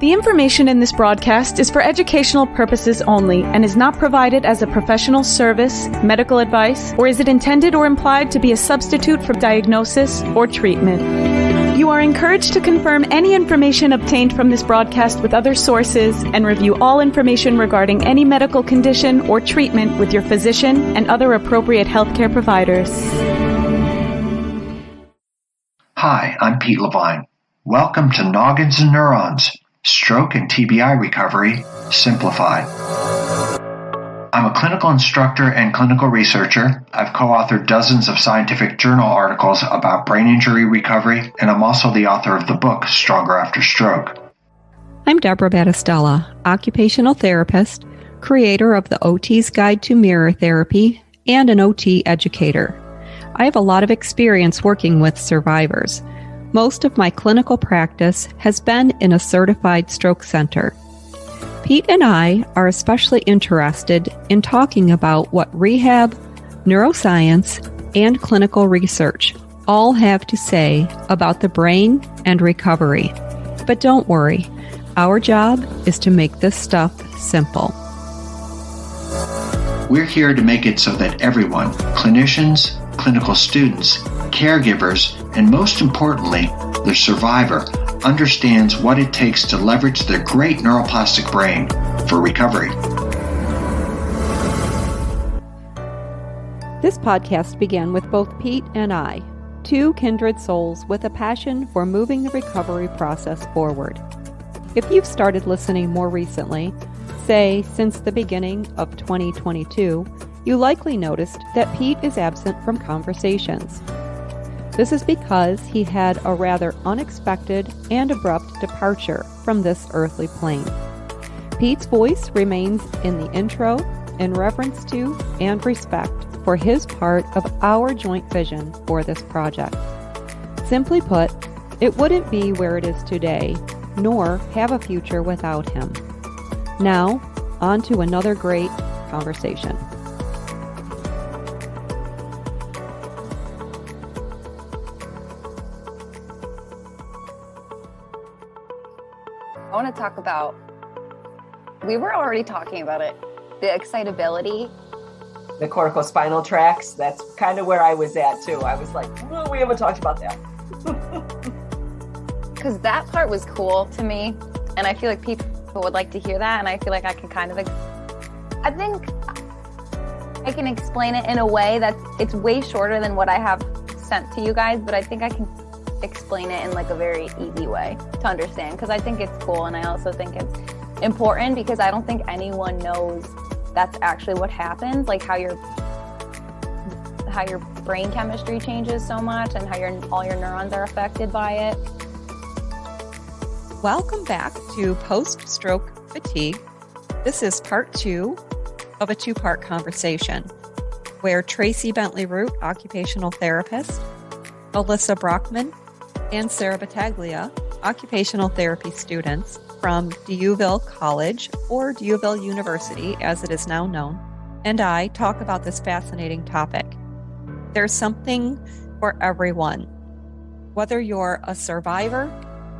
The information in this broadcast is for educational purposes only and is not provided as a professional service, medical advice, or is it intended or implied to be a substitute for diagnosis or treatment. You are encouraged to confirm any information obtained from this broadcast with other sources and review all information regarding any medical condition or treatment with your physician and other appropriate healthcare providers. Hi, I'm Pete Levine. Welcome to Noggins and Neurons, Stroke and TBI Recovery Simplified. I'm a clinical instructor and clinical researcher. I've co-authored dozens of scientific journal articles about brain injury recovery, and I'm also the author of the book Stronger After Stroke. I'm Debra, occupational therapist, creator of the OT's Guide to Mirror Therapy, and an OT educator. I have a lot of experience working with survivors. Most of my clinical practice has been in a certified stroke center. Pete and I are especially interested in talking about what rehab, neuroscience, and clinical research all have to say about the brain and recovery. But don't worry, our job is to make this stuff simple. We're here to make it so that everyone, clinicians, clinical students, caregivers, and most importantly, the survivor, understands what it takes to leverage their great neuroplastic brain for recovery. This podcast began with both Pete and I, two kindred souls with a passion for moving the recovery process forward. If you've started listening more recently, say since the beginning of 2022, you likely noticed that Pete is absent from conversations. This is because he had a rather unexpected and abrupt departure from this earthly plane. Pete's voice remains in the intro in reverence to and respect for his part of our joint vision for this project. Simply put, it wouldn't be where it is today, nor have a future without him. Now, on to another great conversation. I want to talk about, we were already talking about it, the excitability. The cortical spinal tracts, that's kind of where I was at too. I was like, well, we haven't talked about that. Because that part was cool to me, and I feel like people would like to hear that, and I feel like I can kind of, I think I can explain it in a way that it's way shorter than what I have sent to you guys, but I think I can explain it in like a very easy way to understand, because I think it's cool, and I also think it's important because I don't think anyone knows that's actually what happens, like how your brain chemistry changes so much and how all your neurons are affected by it. Welcome back to Post-Stroke Fatigue. This is part 2 of a 2-part conversation where Tracy Bentley-Root, occupational therapist, Alyssa Brockmann, and Sarah Battaglia, occupational therapy students from D'Youville College, or D'Youville University as it is now known, and I talk about this fascinating topic. There's something for everyone. Whether you're a survivor,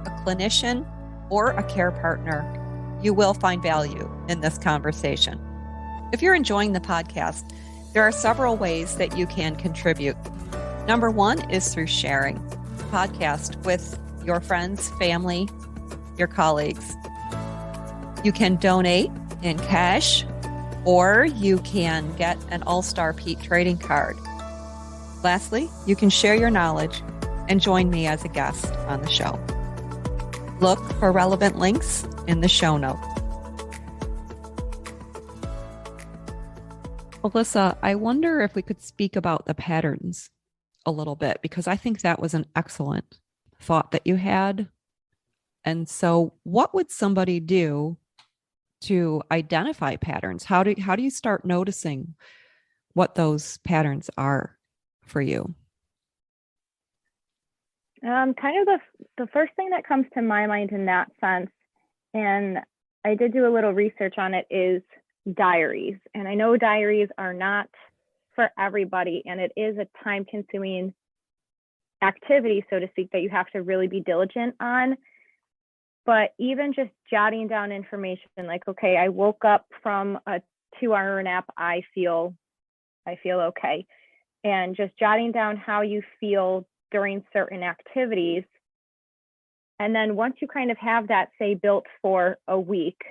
a clinician, or a care partner, you will find value in this conversation. If you're enjoying the podcast, there are several ways that you can contribute. Number 1 is through sharing the podcast with your friends, family, your colleagues. You can donate in cash, or you can get an All-Star Pete trading card. Lastly, you can share your knowledge and join me as a guest on the show. Look for relevant links in the show notes. Alyssa, I wonder if we could speak about the patterns a little bit, because I think that was an excellent thought that you had. And so what would somebody do to identify patterns? How do you start noticing what those patterns are for you? Kind of the first thing that comes to my mind in that sense, and I did do a little research on it, is diaries. And I know diaries are not for everybody, and it is a time-consuming activity, so to speak, that you have to really be diligent on. But even just jotting down information like, okay, I woke up from a 2-hour nap, I feel okay. And just jotting down how you feel during certain activities. And then once you kind of have that, say, built for a week,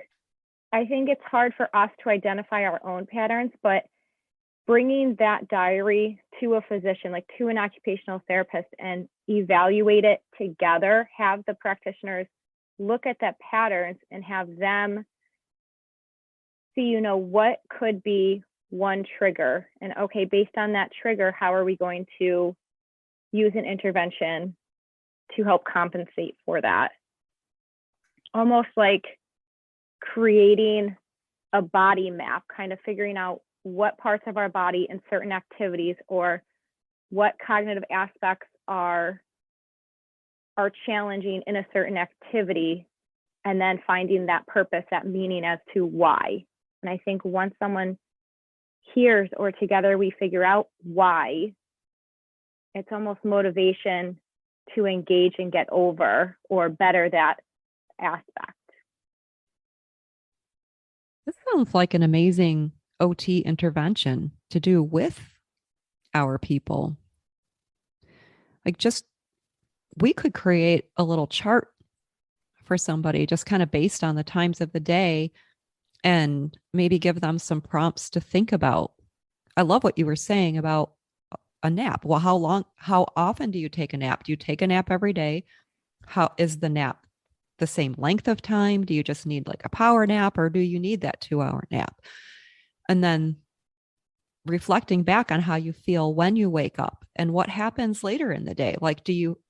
I think it's hard for us to identify our own patterns, but bringing that diary to a physician, like to an occupational therapist, and evaluate it together, have the practitioners look at that patterns and have them see, what could be one trigger. And okay, based on that trigger, how are we going to use an intervention to help compensate for that? Almost like creating a body map, kind of figuring out what parts of our body in certain activities or what cognitive aspects are challenging in a certain activity, and then finding that purpose, that meaning as to why. And I think once someone hears or together we figure out why, it's almost motivation to engage and get over or better that aspect. This sounds like an amazing OT intervention to do with our people. Like, just, we could create a little chart for somebody just kind of based on the times of the day and maybe give them some prompts to think about. I love what you were saying about a nap. Well, how often do you take a nap? Do you take a nap every day? How is the nap the same length of time? Do you just need like a power nap, or do you need that 2-hour nap? And then reflecting back on how you feel when you wake up and what happens later in the day. Like,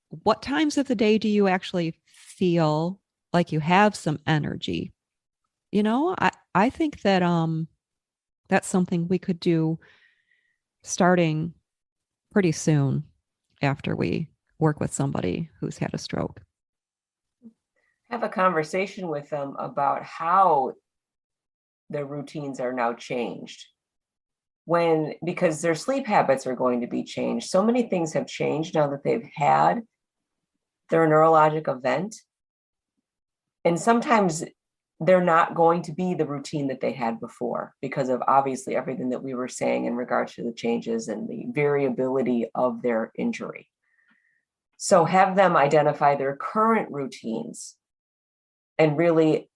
what times of the day do you actually feel like you have some energy? I think that that's something we could do starting pretty soon after we work with somebody who's had a stroke. Have a conversation with them about how their routines are now changed. Because their sleep habits are going to be changed. So many things have changed now that they've had their neurologic event. And sometimes they're not going to be the routine that they had before because of obviously everything that we were saying in regards to the changes and the variability of their injury. So have them identify their current routines and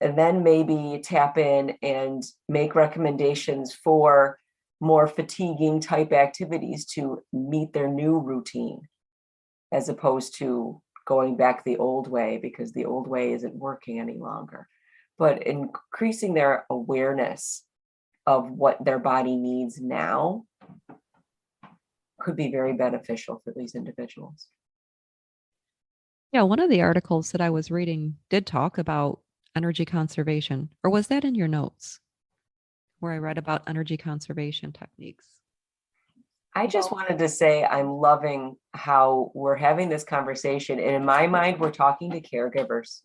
then maybe tap in and make recommendations for more fatiguing type activities to meet their new routine, as opposed to going back the old way because the old way isn't working any longer. But increasing their awareness of what their body needs now could be very beneficial for these individuals. Yeah, one of the articles that I was reading did talk about energy conservation, or was that in your notes where I read about energy conservation techniques? I just wanted to say I'm loving how we're having this conversation. And in my mind, we're talking to caregivers.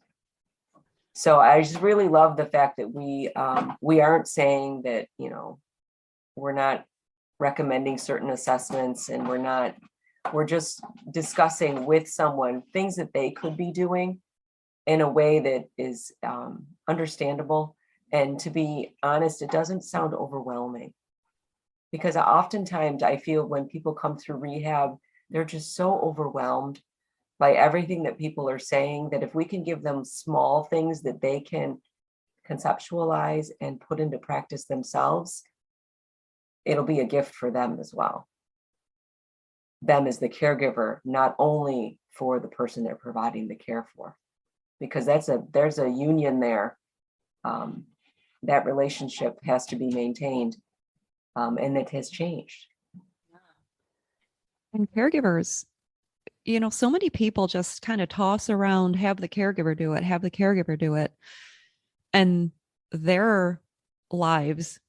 So I just really love the fact that we aren't saying that, we're not recommending certain assessments, and we're just discussing with someone things that they could be doing in a way that is understandable. And to be honest, it doesn't sound overwhelming, because oftentimes I feel when people come through rehab, they're just so overwhelmed by everything that people are saying, that if we can give them small things that they can conceptualize and put into practice themselves, it'll be a gift for them as well. Them as the caregiver, not only for the person they're providing the care for, because there's a union there. That relationship has to be maintained, and it has changed. And caregivers, so many people just kind of toss around, have the caregiver do it. And their lives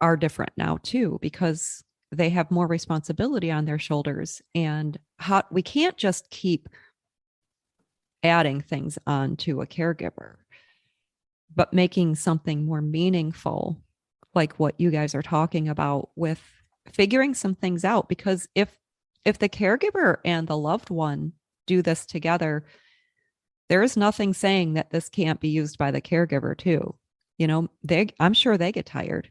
are different now too, because they have more responsibility on their shoulders. And we can't just keep adding things on to a caregiver, but making something more meaningful, like what you guys are talking about with figuring some things out. Because if the caregiver and the loved one do this together, There is nothing saying that this can't be used by the caregiver too. I'm sure they get tired.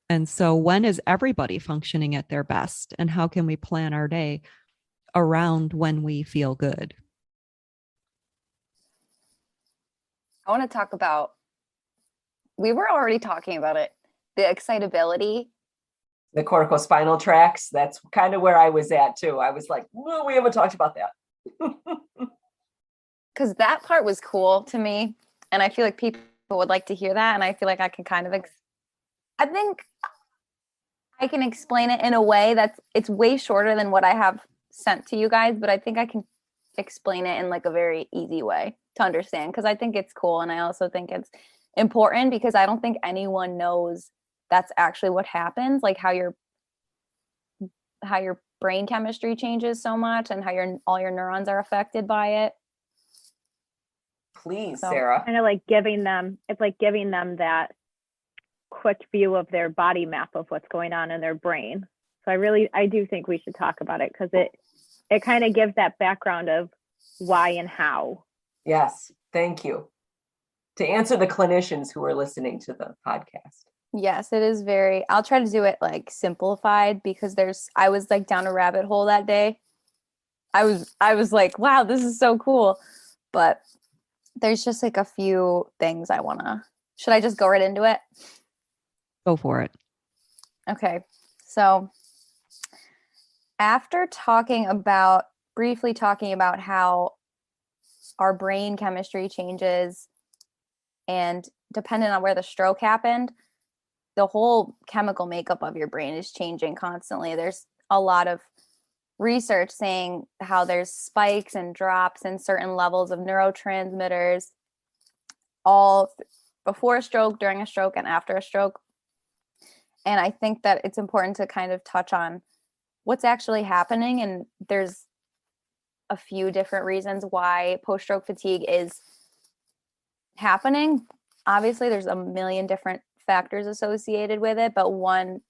And so when is everybody functioning at their best? And how can we plan our day around when we feel good? I want to talk about, we were already talking about it, the excitability. The cortical spinal tracts, that's kind of where I was at too. I was like, well, we haven't talked about that. Because that part was cool to me. And I feel like people would like to hear that. And I feel like I can kind of, I think I can explain it in a way that's, it's way shorter than what I have sent to you guys, but I think I can explain it in like a very easy way to understand, because I think it's cool. And I also think it's important because I don't think anyone knows that's actually what happens, like how your brain chemistry changes so much and how all your neurons are affected by it. Please, So, Sarah. Kind of like giving them that quick view of their body map of what's going on in their brain. So I do think we should talk about it, because it kind of gives that background of why and how. Yes, thank you. To answer the clinicians who are listening to the podcast. yes, it is very, I'll try to do it like simplified, because I was like down a rabbit hole that day. I was like, wow, this is so cool. But there's just like a few things should I just go right into it? Go for it. Okay. So after briefly talking about how our brain chemistry changes, and depending on where the stroke happened, the whole chemical makeup of your brain is changing constantly. There's a lot of research saying how there's spikes and drops in certain levels of neurotransmitters, all before a stroke, during a stroke, and after a stroke. And I think that it's important to kind of touch on what's actually happening. And there's a few different reasons why post-stroke fatigue is happening. Obviously, there's a million different factors associated with it, but one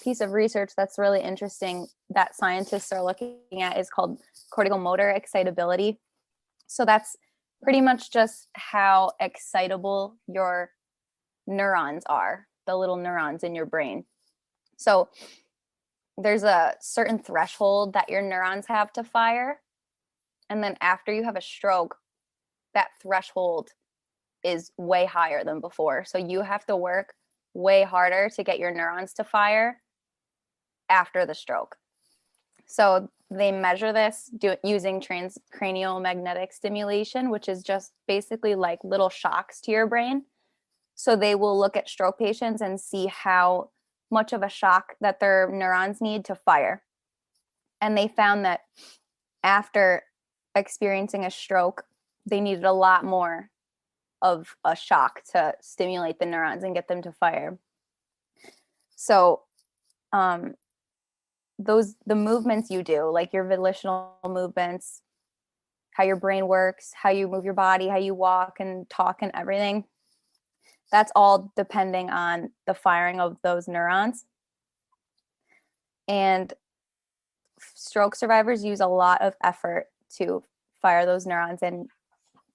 piece of research that's really interesting that scientists are looking at is called cortical motor excitability. So that's pretty much just how excitable your neurons are, the little neurons in your brain. So there's a certain threshold that your neurons have to fire. And then after you have a stroke, that threshold is way higher than before. So you have to work way harder to get your neurons to fire after the stroke. So they measure this using transcranial magnetic stimulation, which is just basically like little shocks to your brain. So they will look at stroke patients and see how much of a shock that their neurons need to fire. And they found that after experiencing a stroke, they needed a lot more of a shock to stimulate the neurons and get them to fire. So the movements you do, like your volitional movements, how your brain works, how you move your body, how you walk and talk and everything, that's all depending on the firing of those neurons. And stroke survivors use a lot of effort to fire those neurons and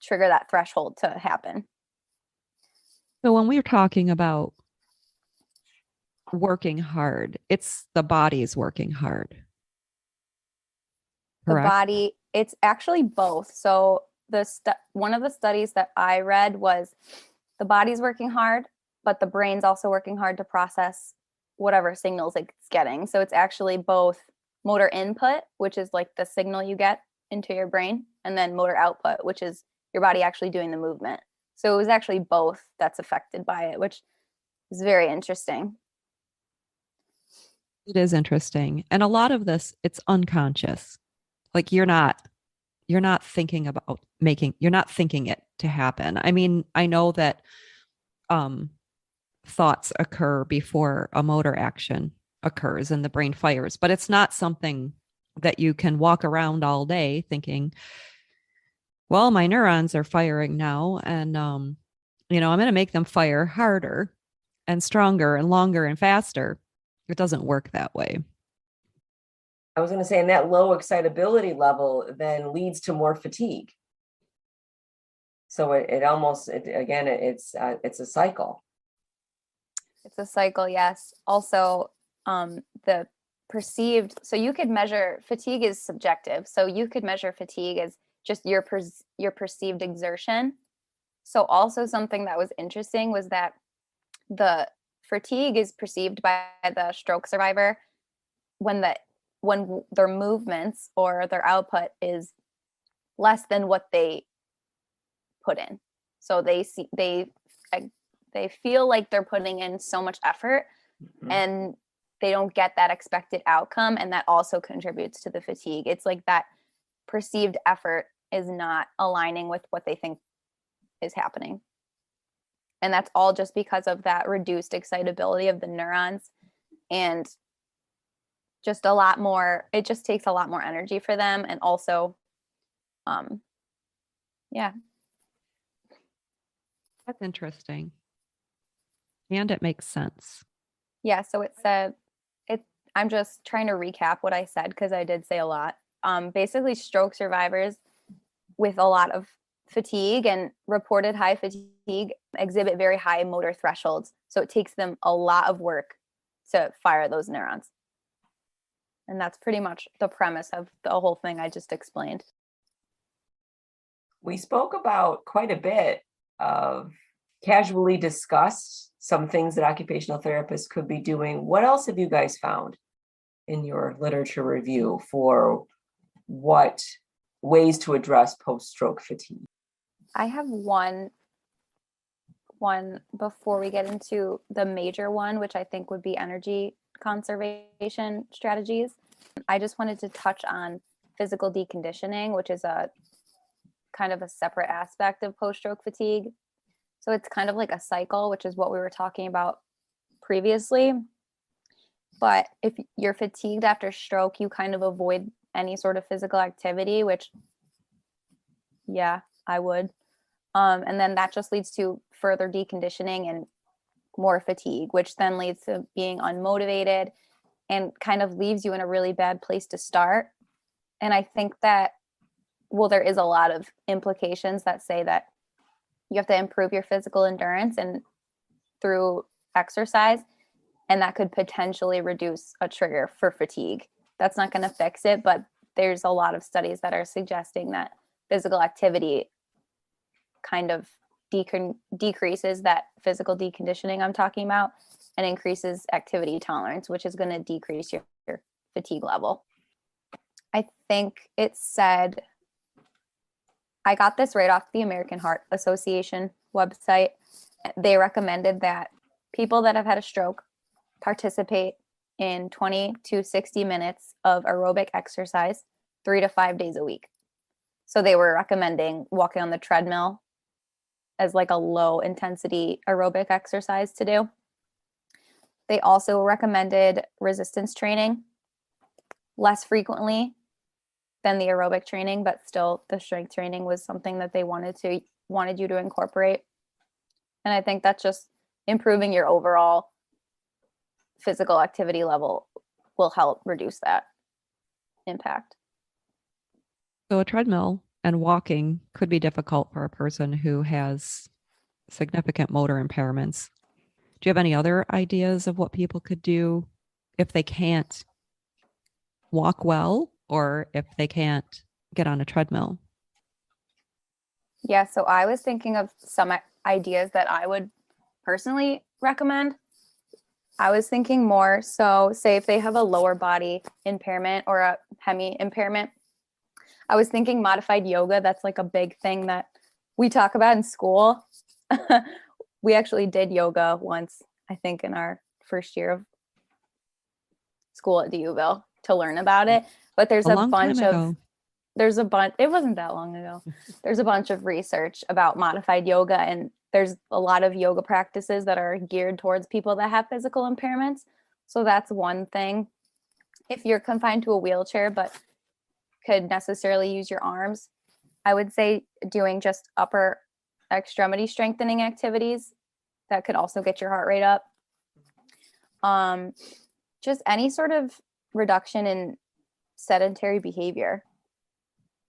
trigger that threshold to happen. So when we're talking about working hard, it's the body's working hard. Correct? The body, it's actually both. So one of the studies that I read was the body's working hard, but the brain's also working hard to process whatever signals it's getting. So it's actually both motor input, which is like the signal you get into your brain, and then motor output, which is your body actually doing the movement. So it was actually both that's affected by it, which is very interesting. It is interesting. And a lot of this, it's unconscious. Like you're not thinking about you're not thinking it to happen. I mean, I know that thoughts occur before a motor action occurs and the brain fires, but it's not something that you can walk around all day thinking, well, my neurons are firing now, and I'm going to make them fire harder and stronger and longer and faster. It doesn't work that way. I was going to say, and that low excitability level then leads to more fatigue. So it almost, again, it's a cycle. It's a cycle, yes. Also, the perceived, so you could measure, fatigue is subjective. So you could measure fatigue as just your perceived exertion. So also something that was interesting was that the fatigue is perceived by the stroke survivor when their movements or their output is less than what they put in. So they feel like they're putting in so much effort, and they don't get that expected outcome, and that also contributes to the fatigue. It's like that perceived effort is not aligning with what they think is happening. And that's all just because of that reduced excitability of the neurons, and just a lot more, it just takes a lot more energy for them. And also, yeah. That's interesting. And it makes sense. Yeah, so it said, I'm just trying to recap what I said because I did say a lot. Basically, stroke survivors with a lot of fatigue and reported high fatigue exhibit very high motor thresholds. So it takes them a lot of work to fire those neurons. And that's pretty much the premise of the whole thing I just explained. We spoke about quite a bit of casually discussed some things that occupational therapists could be doing. What else have you guys found in your literature review for what ways to address post-stroke fatigue? I have one before we get into the major one, which I think would be energy conservation strategies. I just wanted to touch on physical deconditioning, which is a kind of a separate aspect of post-stroke fatigue. So it's kind of like a cycle, which is what we were talking about previously. But if you're fatigued after stroke, you kind of avoid any sort of physical activity, which, yeah, I would. And then that just leads to further deconditioning and more fatigue, which then leads to being unmotivated and kind of leaves you in a really bad place to start. And I think that, well, there is a lot of implications that say that you have to improve your physical endurance and through exercise, and that could potentially reduce a trigger for fatigue. That's not going to fix it, but there's a lot of studies that are suggesting that physical activity kind of decreases that physical deconditioning I'm talking about and increases activity tolerance, which is going to decrease your fatigue level. I think it said, I got this right off the American Heart Association website. They recommended that people that have had a stroke participate in 20 to 60 minutes of aerobic exercise 3 to 5 days a week. So they were recommending walking on the treadmill as like a low intensity aerobic exercise to do. They also recommended resistance training less frequently than the aerobic training, but still the strength training was something that they wanted you to incorporate. And I think that's just improving your overall physical activity level will help reduce that impact. So a treadmill and walking could be difficult for a person who has significant motor impairments. Do you have any other ideas of what people could do if they can't walk well or if they can't get on a treadmill? Yeah, so I was thinking of some ideas that I would personally recommend. I was thinking more, so say if they have a lower body impairment or a hemi impairment, I was thinking modified yoga. That's like a big thing that we talk about in school. We actually did yoga once, I think, in our first year of school at DUville to learn about it. But there's a bunch of, it wasn't that long ago. There's a bunch of research about modified yoga, and there's a lot of yoga practices that are geared towards people that have physical impairments. So that's one thing. If you're confined to a wheelchair, but could necessarily use your arms, I would say doing just upper extremity strengthening activities that could also get your heart rate up. Just any sort of reduction in sedentary behavior.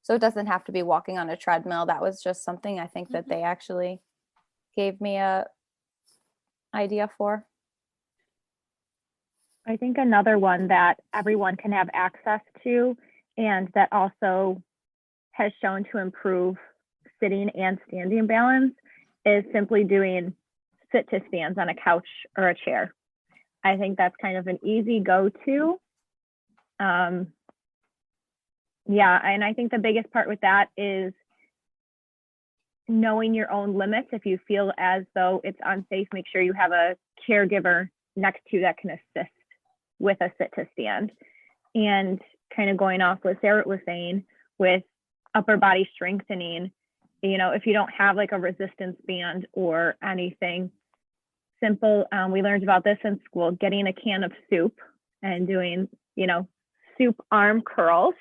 So it doesn't have to be walking on a treadmill. That was just something I think that they actually gave me a idea for. I think another one that everyone can have access to and that also has shown to improve sitting and standing balance is simply doing sit to stands on a couch or a chair. I think that's kind of an easy go-to. Yeah, and I think the biggest part with that is knowing your own limits. If you feel as though it's unsafe, make sure you have a caregiver next to you that can assist with a sit to stand. And kind of going off what Sarah was saying with upper body strengthening, you know, if you don't have like a resistance band or anything simple, we learned about this in school, getting a can of soup and doing, you know, soup arm curls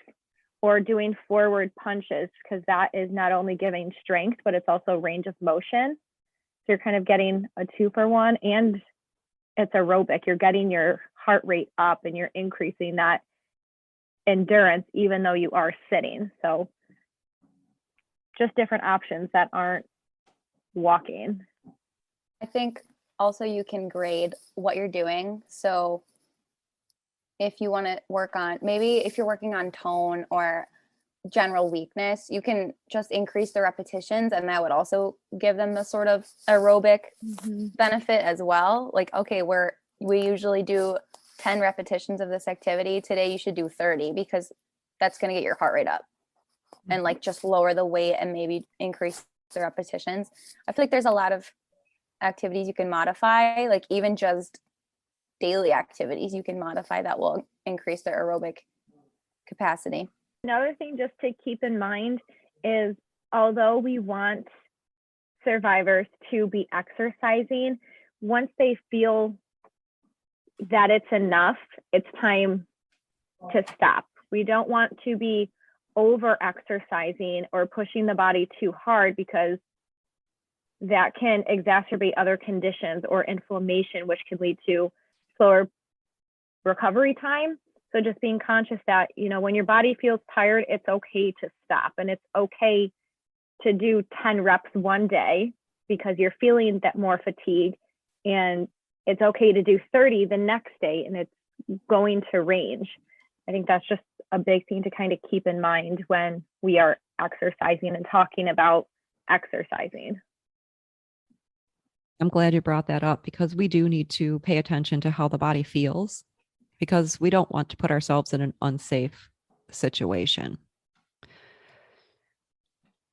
or doing forward punches, because that is not only giving strength, but it's also range of motion. So you're kind of getting a 2-for-1, and it's aerobic. You're getting your heart rate up and you're increasing that endurance, even though you are sitting. So just different options that aren't walking. I think also you can grade what you're doing. So if you want to work on, maybe if you're working on tone or general weakness, you can just increase the repetitions, and that would also give them the sort of aerobic benefit as well. Like, okay, we usually do 10 repetitions of this activity. Today you should do 30, because that's going to get your heart rate up, and like just lower the weight and maybe increase the repetitions. I feel like there's a lot of activities you can modify, like even just daily activities you can modify that will increase their aerobic capacity. Another thing just to keep in mind is, although we want survivors to be exercising, once they feel that it's enough, it's time to stop. We don't want to be over exercising or pushing the body too hard, because that can exacerbate other conditions or inflammation, which can lead to slower recovery time. So just being conscious that, you know, when your body feels tired, it's okay to stop, and it's okay to do 10 reps one day because you're feeling that more fatigue, and it's okay to do 30 the next day, and it's going to range. I think that's just a big thing to kind of keep in mind when we are exercising and talking about exercising. I'm glad you brought that up, because we do need to pay attention to how the body feels, because we don't want to put ourselves in an unsafe situation.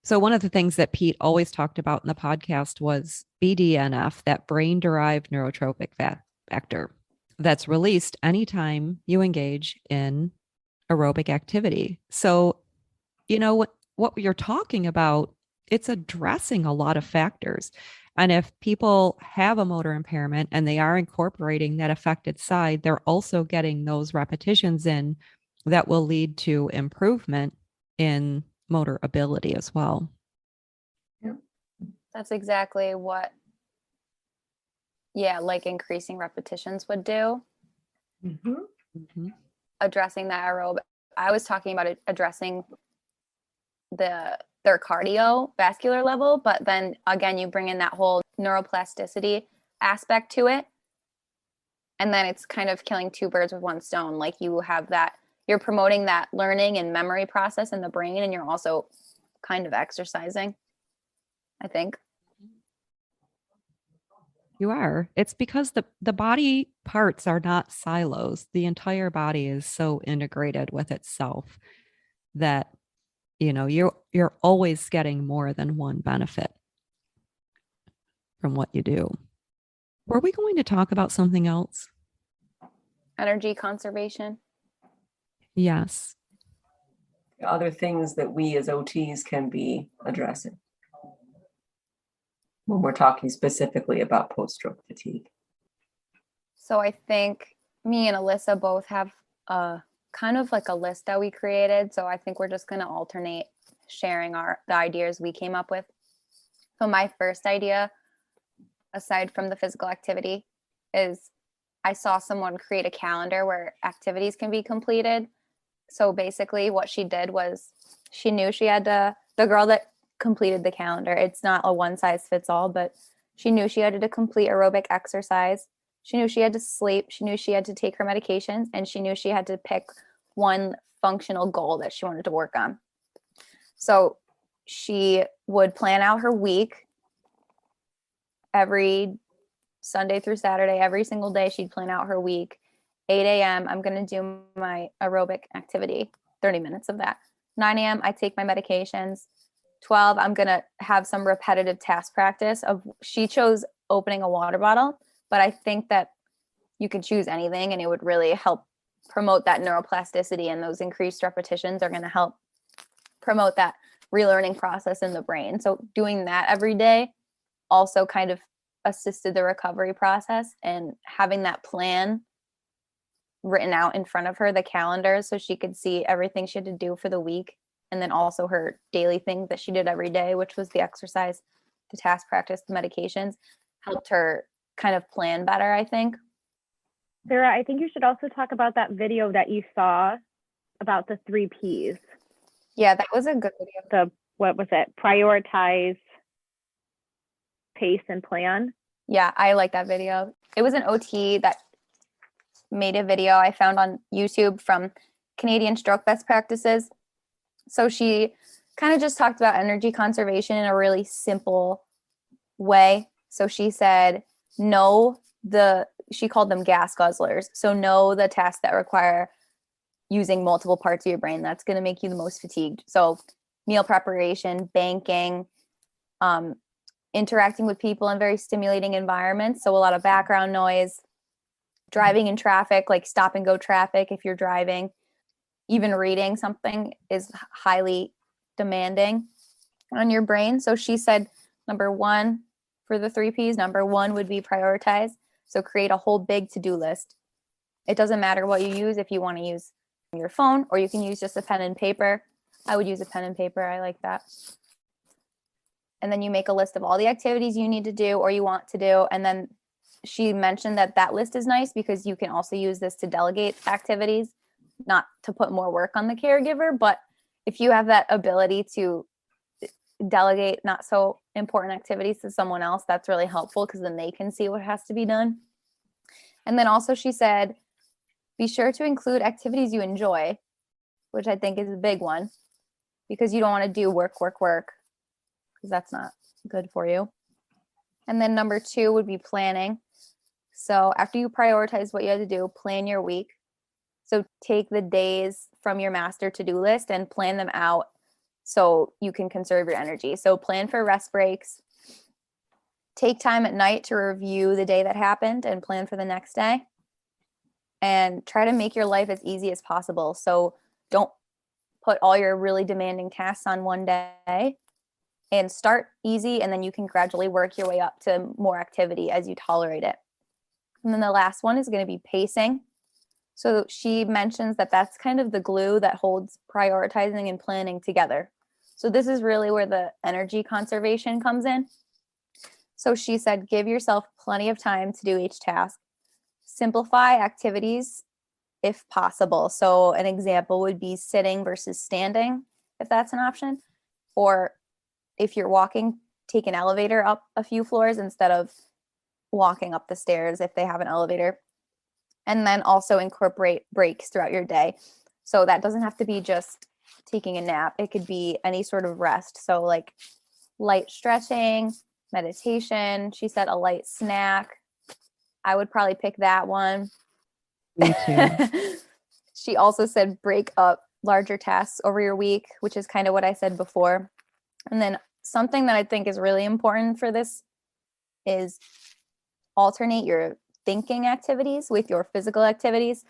So one of the things that Pete always talked about in the podcast was Bdnf, that brain-derived neurotrophic factor that's released anytime you engage in aerobic activity. So, you know, what you're talking about, it's addressing a lot of factors. And if people have a motor impairment and they are incorporating that affected side, they're also getting those repetitions in that will lead to improvement in motor ability as well. That's exactly what, like increasing repetitions would do. Addressing that aerobic. I was talking about addressing their cardiovascular level, but then again, you bring in that whole neuroplasticity aspect to it, and then it's kind of killing two birds with one stone. Like, you have that, you're promoting that learning and memory process in the brain, and you're also kind of exercising, I think. You are. It's because the body parts are not silos. The entire body is so integrated with itself that, you know, you're always getting more than one benefit from what you do. Were we going to talk about something else? Energy conservation. Yes. Other things that we as OTs can be addressing when we're talking specifically about post-stroke fatigue. So I think me and Alyssa both have a kind of like a list that we created. So I think we're just going to alternate sharing the ideas we came up with. So my first idea, aside from the physical activity, is I saw someone create a calendar where activities can be completed. So basically what she did was she knew she had to, the girl that completed the calendar, it's not a one size fits all, but she knew she had to complete aerobic exercise. She knew she had to sleep. She knew she had to take her medications, and she knew she had to pick one functional goal that she wanted to work on. So she would plan out her week every Sunday through Saturday, every single day. She'd plan out her week. 8 a.m., I'm going to do my aerobic activity, 30 minutes of that. 9 a.m., I take my medications. 12, I'm going to have some repetitive task practice of, she chose opening a water bottle, but I think that you could choose anything and it would really help promote that neuroplasticity, and those increased repetitions are going to help promote that relearning process in the brain. So doing that every day also kind of assisted the recovery process, and having that plan written out in front of her, the calendar, so she could see everything she had to do for the week, and then also her daily things that she did every day, which was the exercise, the task practice, the medications, helped her kind of plan better, I think. Sarah, I think you should also talk about that video that you saw about the 3 Ps. Yeah, that was a good video. What was it? Prioritize, pace, and plan. Yeah, I like that video. It was an OT that made a video I found on YouTube from Canadian Stroke Best Practices. So she kind of just talked about energy conservation in a really simple way. So she said, she called them gas guzzlers. So know the tasks that require using multiple parts of your brain. That's going to make you the most fatigued. So meal preparation, banking, interacting with people in very stimulating environments. So a lot of background noise, driving in traffic, like stop and go traffic if you're driving, even reading something is highly demanding on your brain. So she said, number 1 for the 3 Ps, number 1 would be prioritize. So create a whole big to-do list. It doesn't matter what you use. If you want to use your phone, or you can use just a pen and paper. I would use a pen and paper. I like that. And then you make a list of all the activities you need to do or you want to do. And then she mentioned that list is nice because you can also use this to delegate activities, not to put more work on the caregiver. But if you have that ability to delegate not so important activities to someone else, that's really helpful because then they can see what has to be done. And then also she said, be sure to include activities you enjoy, which I think is a big one, because you don't want to do work, because that's not good for you. And then number 2 would be planning. So after you prioritize what you had to do, plan your week. So take the days from your master to-do list and plan them out so you can conserve your energy. So plan for rest breaks. Take time at night to review the day that happened and plan for the next day. And try to make your life as easy as possible. So don't put all your really demanding tasks on one day, and start easy, and then you can gradually work your way up to more activity as you tolerate it. And then the last one is going to be pacing. So she mentions that that's kind of the glue that holds prioritizing and planning together. So this is really where the energy conservation comes in. So she said, give yourself plenty of time to do each task. Simplify activities if possible. So an example would be sitting versus standing, if that's an option. Or if you're walking, take an elevator up a few floors instead of walking up the stairs if they have an elevator. And then also incorporate breaks throughout your day. So that doesn't have to be just taking a nap. It could be any sort of rest. So like light stretching, meditation. She said a light snack. I would probably pick that one. Me too. She also said break up larger tasks over your week, which is kind of what I said before. And then something that I think is really important for this is alternate your thinking activities with your physical activities.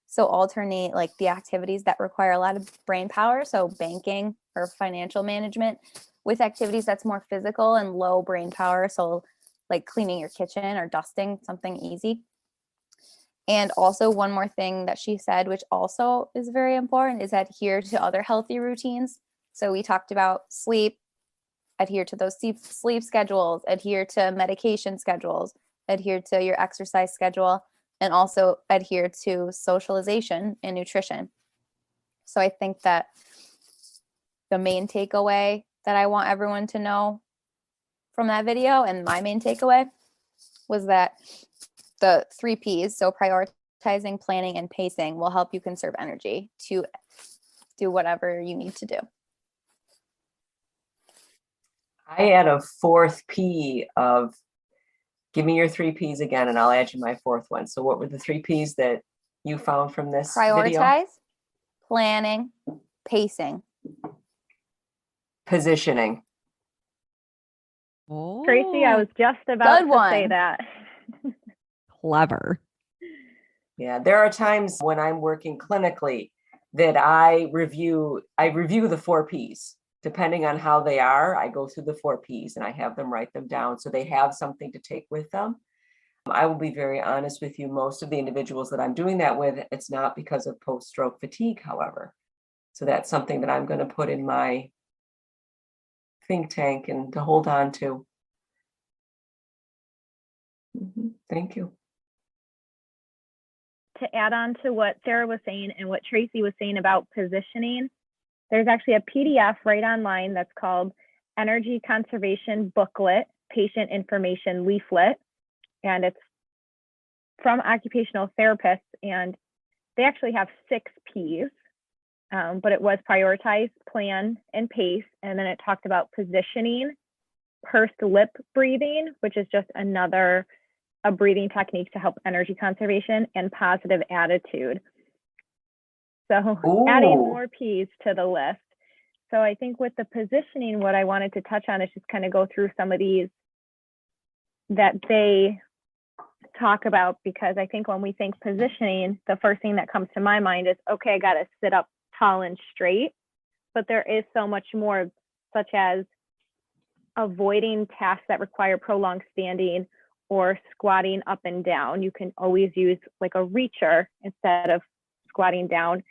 So alternate like the activities that require a lot of brain power, so banking or financial management, with activities that's more physical and low brain power, so like cleaning your kitchen or dusting, something easy. And also one more thing that she said, which also is very important, is adhere to other healthy routines. So we talked about sleep, adhere to those sleep schedules, adhere to medication schedules, adhere to your exercise schedule, and also adhere to socialization and nutrition. So I think that the main takeaway that I want everyone to know from that video, and my main takeaway, was that the 3 Ps, so prioritizing, planning, and pacing, will help you conserve energy to do whatever you need to do. I add a 4th P of, give me your 3 Ps again, and I'll add you my 4th one. So what were the 3 Ps that you found from this Prioritize, video? planning, pacing. Positioning. Oh, Tracy, I was just about Good to say one. that. clever. Yeah, there are times when I'm working clinically that I review the 4 Ps. Depending on how they are, I go through the 4 Ps and I have them write them down so they have something to take with them. I will be very honest with you, most of the individuals that I'm doing that with, it's not because of post-stroke fatigue, however. So that's something that I'm going to put in my think tank and to hold on to. Thank you. To add on to what Sarah was saying and what Tracy was saying about positioning, there's actually a PDF right online that's called Energy Conservation Booklet, Patient Information Leaflet. And it's from occupational therapists, and they actually have 6 Ps, but it was prioritize, plan, and pace. And then it talked about positioning, pursed lip breathing, which is just a breathing technique to help energy conservation, and positive attitude. So adding more Ps to the list. So I think with the positioning, what I wanted to touch on is just kind of go through some of these that they talk about, because I think when we think positioning, the first thing that comes to my mind is, okay, I got to sit up tall and straight, but there is so much more, such as avoiding tasks that require prolonged standing or squatting up and down. You can always use like a reacher instead of squatting down.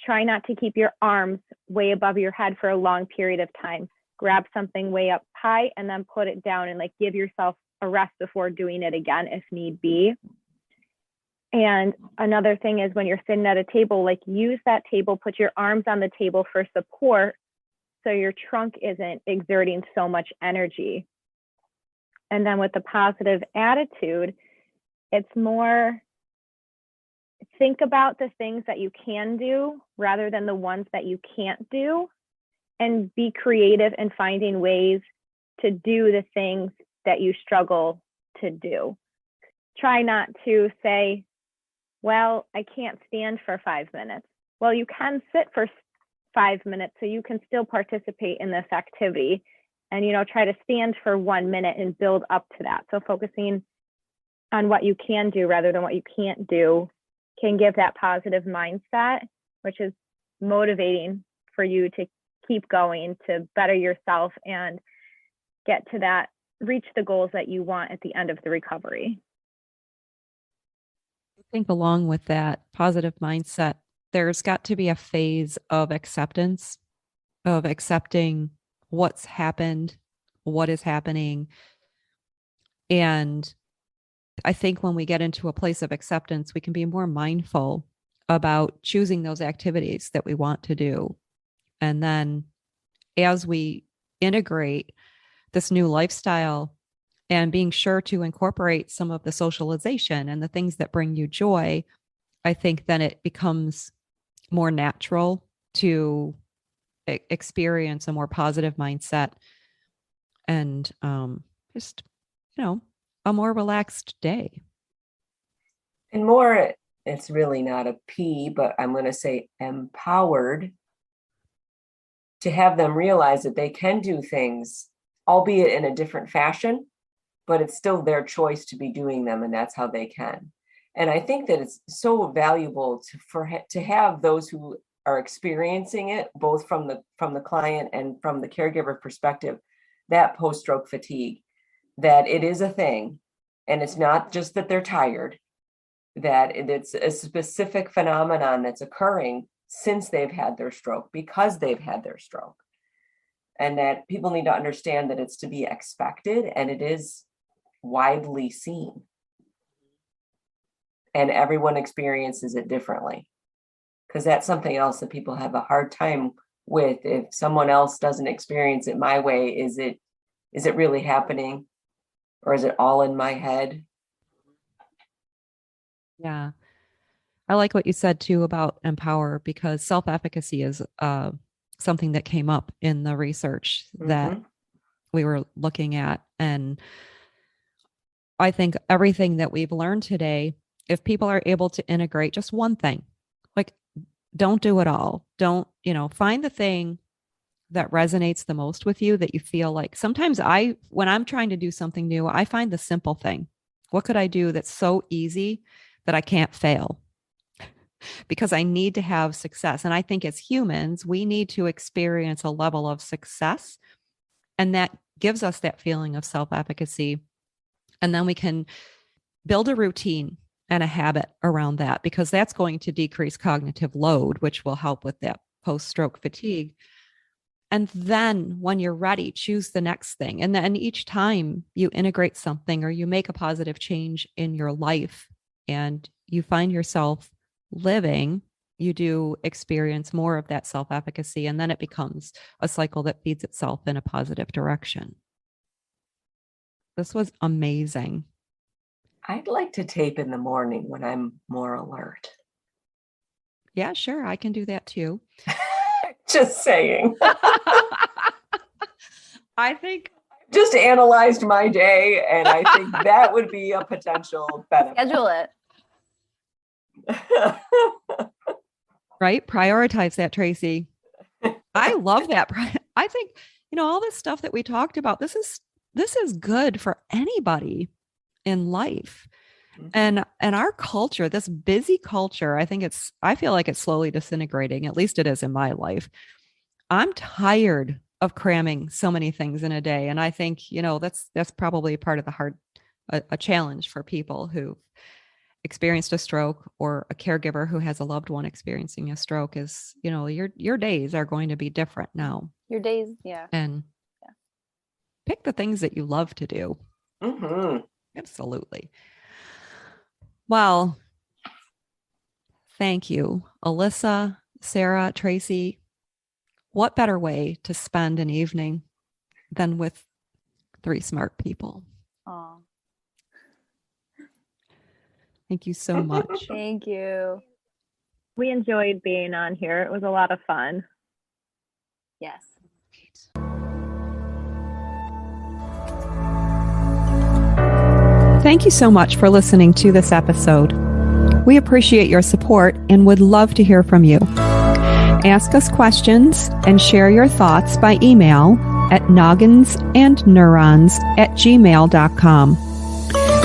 Try not to keep your arms way above your head for a long period of time. Grab something way up high and then put it down, and like give yourself a rest before doing it again if need be. And another thing is, when you're sitting at a table, like use that table, put your arms on the table for support so your trunk isn't exerting so much energy. And then with the positive attitude, it's more think about the things that you can do rather than the ones that you can't do, and be creative in finding ways to do the things that you struggle to do. Try not to say, well, I can't stand for 5 minutes. Well, you can sit for 5 minutes, so you can still participate in this activity. And, try to stand for 1 minute and build up to that. So focusing on what you can do rather than what you can't do can give that positive mindset, which is motivating for you to keep going, to better yourself and get to that, reach the goals that you want at the end of the recovery. I think along with that positive mindset, there's got to be a phase of acceptance, of accepting what's happened, what is happening. And I think when we get into a place of acceptance, we can be more mindful about choosing those activities that we want to do. And then as we integrate this new lifestyle and being sure to incorporate some of the socialization and the things that bring you joy, I think then it becomes more natural to experience a more positive mindset and just, a more relaxed day. And more, it's really not a P, but I'm going to say empowered, to have them realize that they can do things, albeit in a different fashion, but it's still their choice to be doing them, and that's how they can. And I think that it's so valuable to have those who are experiencing it, both from the client and from the caregiver perspective, that post-stroke fatigue, that it is a thing, and it's not just that they're tired, that it's a specific phenomenon that's occurring since they've had their stroke, because they've had their stroke, and that people need to understand that it's to be expected, and it is widely seen, and everyone experiences it differently. because that's something else that people have a hard time with. If someone else doesn't experience it my way, is it really happening, or is it all in my head? Yeah. I like what you said too about empower, because self-efficacy is something that came up in the research that we were looking at. And I think everything that we've learned today, if people are able to integrate just one thing, like don't do it all. Don't, find the thing that resonates the most with you, that you feel like. Sometimes when I'm trying to do something new, I find the simple thing. What could I do that's so easy that I can't fail? Because I need to have success. And I think as humans, we need to experience a level of success. And that gives us that feeling of self-efficacy. And then we can build a routine and a habit around that, because that's going to decrease cognitive load, which will help with that post-stroke fatigue. And then when you're ready, choose the next thing. And then each time you integrate something or you make a positive change in your life and you find yourself living, you do experience more of that self-efficacy, and then it becomes a cycle that feeds itself in a positive direction. This was amazing. I'd like to tape in the morning when I'm more alert. Yeah, sure. I can do that too. Just saying. I think just analyzed my day, and I think that would be a potential benefit. Schedule it. Right? Prioritize that, Tracy. I love that. I think, all this stuff that we talked about, this is good for anybody in life. And our culture, this busy culture, I feel like it's slowly disintegrating. At least it is in my life. I'm tired of cramming so many things in a day. And I think, that's probably part of a challenge for people who experienced a stroke, or a caregiver who has a loved one experiencing a stroke, is, your days are going to be different now. Your days, yeah. And pick the things that you love to do. Absolutely. Well, thank you, Alyssa, Sarah, Tracy. What better way to spend an evening than with three smart people? Aw. Thank you so much. Thank you. We enjoyed being on here. It was a lot of fun. Yes. Thank you so much for listening to this episode. We appreciate your support and would love to hear from you. Ask us questions and share your thoughts by email at nogginsandneurons@gmail.com.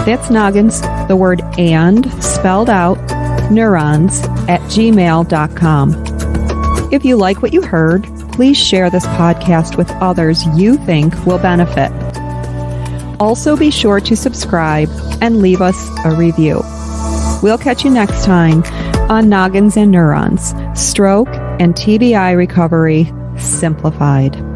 That's Noggins, the word and spelled out, neurons@gmail.com. If you like what you heard, please share this podcast with others you think will benefit. Also, be sure to subscribe and leave us a review. We'll catch you next time on Noggins and Neurons, Stroke and TBI Recovery Simplified.